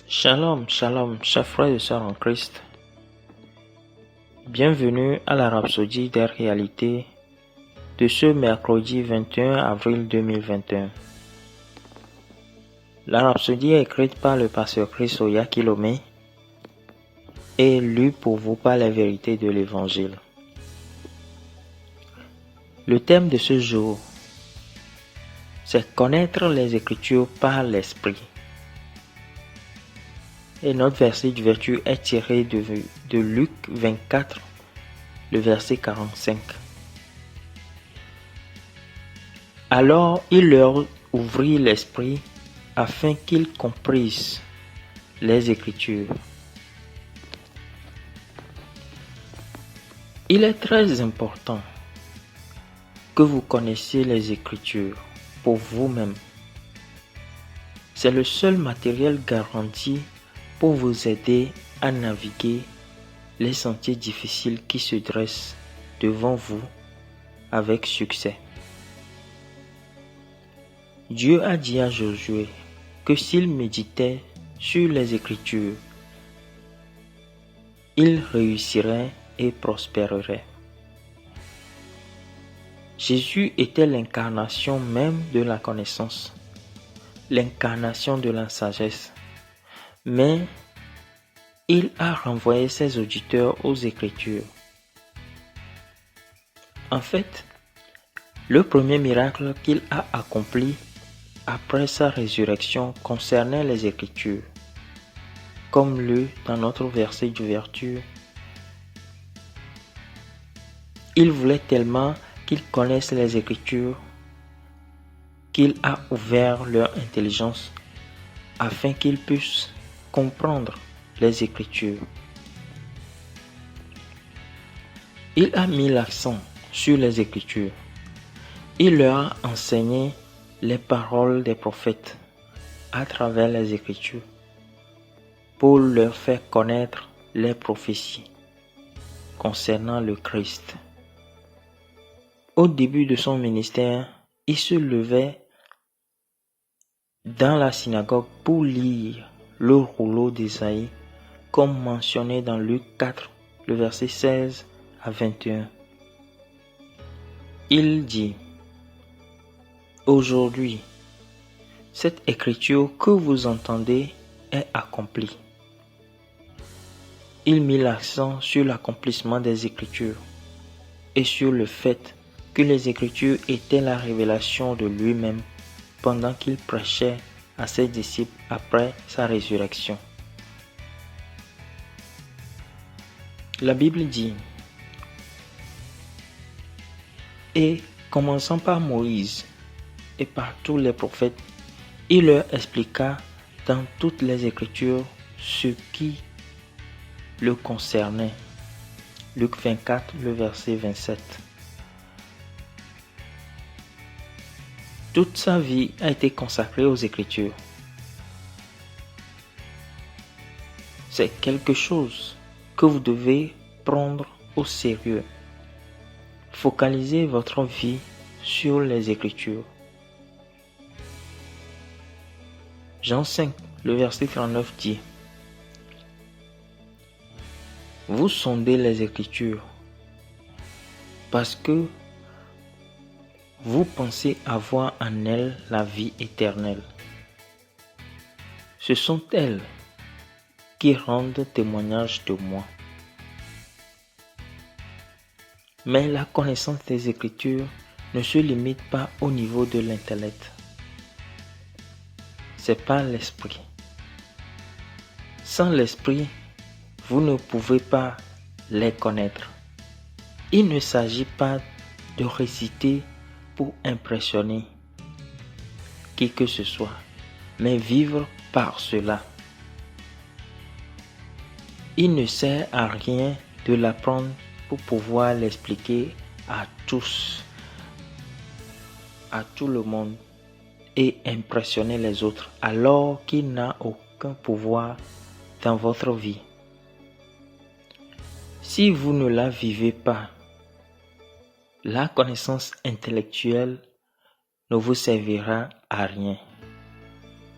Shalom, shalom, chers frères et sœurs en Christ. Bienvenue à la Rhapsodie des réalités de ce mercredi 21 avril 2021. La Rhapsodie est écrite par le pasteur Chris Oyakilome et lue pour vous par les vérités de l'Évangile. Le thème de ce jour, c'est connaître les Écritures par l'Esprit. Et notre verset de vertu est tiré de Luc 24, le verset 45. Alors il leur ouvrit l'esprit afin qu'ils comprissent les Écritures. Il est très important que vous connaissiez les Écritures pour vous-même. C'est le seul matériel garanti pour vous aider à naviguer les sentiers difficiles qui se dressent devant vous avec succès. Dieu a dit à Josué que s'il méditait sur les Écritures, il réussirait et prospérerait. Jésus était l'incarnation même de la connaissance, l'incarnation de la sagesse, mais il a renvoyé ses auditeurs aux Écritures. En fait, le premier miracle qu'il a accompli après sa résurrection concernait les Écritures. Comme lu dans notre verset d'ouverture, il voulait tellement qu'ils connaissent les Écritures qu'il a ouvert leur intelligence afin qu'ils puissent comprendre les Écritures. Il a mis l'accent sur les Écritures. Il leur a enseigné les paroles des prophètes à travers les Écritures pour leur faire connaître les prophéties concernant le Christ. Au début de son ministère, il se levait dans la synagogue pour lire le rouleau d'Ésaïe comme mentionné dans Luc 4, le verset 16 à 21. Il dit: Aujourd'hui, cette écriture que vous entendez est accomplie. Il mit l'accent sur l'accomplissement des Écritures et sur le fait que les Écritures étaient la révélation de lui-même pendant qu'il prêchait à ses disciples après sa résurrection. La Bible dit: Et commençant par Moïse et par tous les prophètes, il leur expliqua dans toutes les Écritures ce qui le concernait. Luc 24, le verset 27. Toute sa vie a été consacrée aux Écritures. C'est quelque chose que vous devez prendre au sérieux. Focalisez votre vie sur les Écritures. Jean 5, le verset 39 dit: Vous sondez les Écritures parce que vous pensez avoir en elles la vie éternelle. Ce sont elles qui rendent témoignage de moi. Mais la connaissance des Écritures ne se limite pas au niveau de l'intellect. C'est par l'esprit. Sans l'esprit, vous ne pouvez pas les connaître. Il ne s'agit pas de réciter pour impressionner qui que ce soit, mais vivre par cela. Il ne sert à rien de l'apprendre pour pouvoir l'expliquer à tous, à tout le monde et impressionner les autres alors qu'il n'a aucun pouvoir dans votre vie. Si vous ne la vivez pas, la connaissance intellectuelle ne vous servira à rien.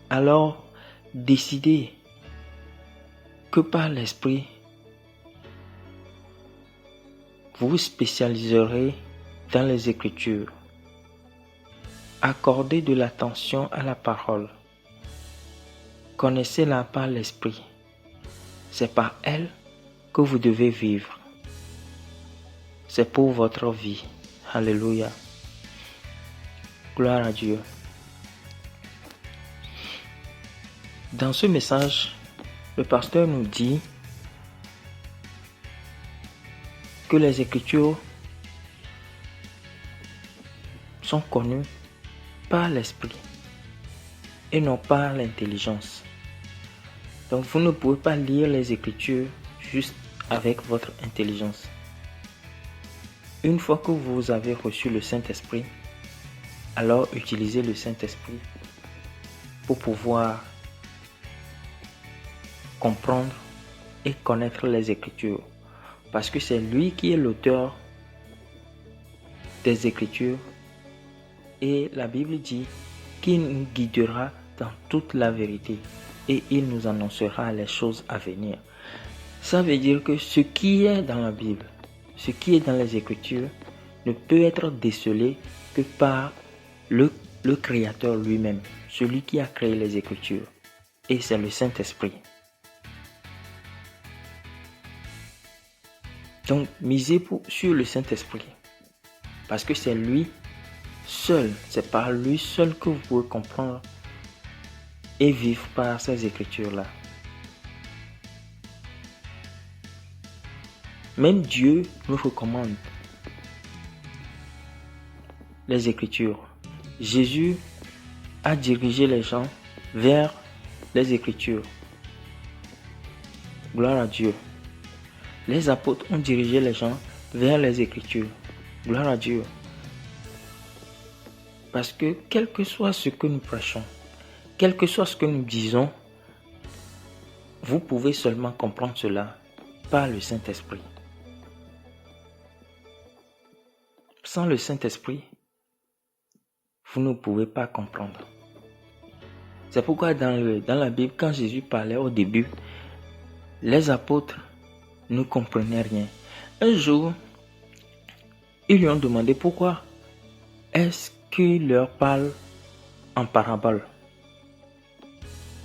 Alors, décidez que par l'Esprit, vous vous spécialiserez dans les Écritures. Accordez de l'attention à la parole. Connaissez-la par l'Esprit. C'est par elle que vous devez vivre. C'est pour votre vie. Alléluia. Gloire à Dieu. Dans ce message, le pasteur nous dit que les Écritures sont connues par l'Esprit et non par l'intelligence. Donc vous ne pouvez pas lire les Écritures juste avec votre intelligence. Une fois que vous avez reçu le Saint-Esprit, alors utilisez le Saint-Esprit pour pouvoir comprendre et connaître les Écritures. Parce que c'est lui qui est l'auteur des Écritures. Et la Bible dit qu'il nous guidera dans toute la vérité et il nous annoncera les choses à venir. Ça veut dire que ce qui est dans la Bible, ce qui est dans les Écritures, ne peut être décelé que par le Créateur lui-même, celui qui a créé les Écritures. Et c'est le Saint-Esprit. Donc, misez sur le Saint-Esprit. Parce que c'est lui seul, c'est par lui seul que vous pouvez comprendre et vivre par ces Écritures-là. Même Dieu nous recommande les Écritures. Jésus a dirigé les gens vers les Écritures. Gloire à Dieu. Les apôtres ont dirigé les gens vers les Écritures. Gloire à Dieu. Parce que quel que soit ce que nous prêchons, quel que soit ce que nous disons, vous pouvez seulement comprendre cela par le Saint-Esprit. Sans le Saint-Esprit, vous ne pouvez pas comprendre. C'est pourquoi dans la Bible, quand Jésus parlait au début, les apôtres ne comprenaient rien. Un jour, ils lui ont demandé pourquoi est-ce qu'il leur parle en parabole,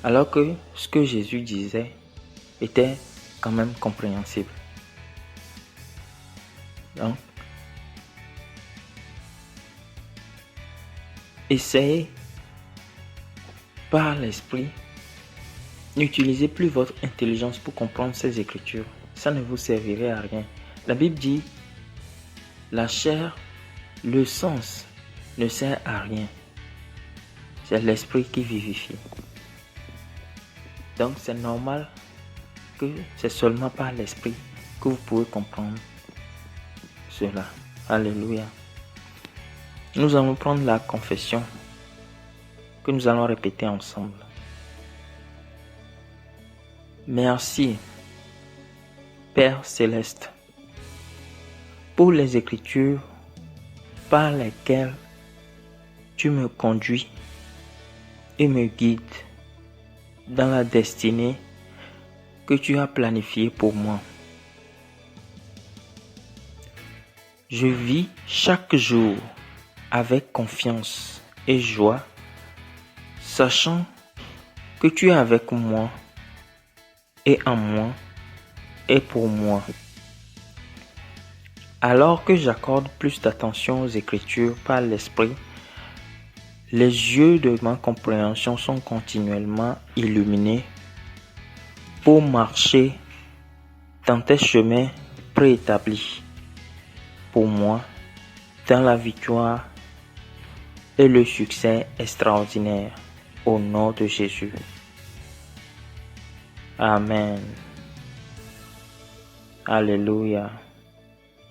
alors que ce que Jésus disait était quand même compréhensible. Donc, essayez par l'Esprit, n'utilisez plus votre intelligence pour comprendre ces Écritures. Ça ne vous servirait à rien. La Bible dit, la chair, le sens ne sert à rien. C'est l'Esprit qui vivifie. Donc c'est normal que c'est seulement par l'Esprit que vous pouvez comprendre cela. Alléluia. Nous allons prendre la confession que nous allons répéter ensemble. Merci, Père Céleste, pour les Écritures par lesquelles tu me conduis et me guides dans la destinée que tu as planifiée pour moi. Je vis chaque jour avec confiance et joie, sachant que tu es avec moi et en moi et pour moi. Alors que j'accorde plus d'attention aux Écritures par l'Esprit, les yeux de ma compréhension sont continuellement illuminés pour marcher dans tes chemins préétablis pour moi, dans la victoire et le succès extraordinaire au nom de Jésus. Amen. Alléluia.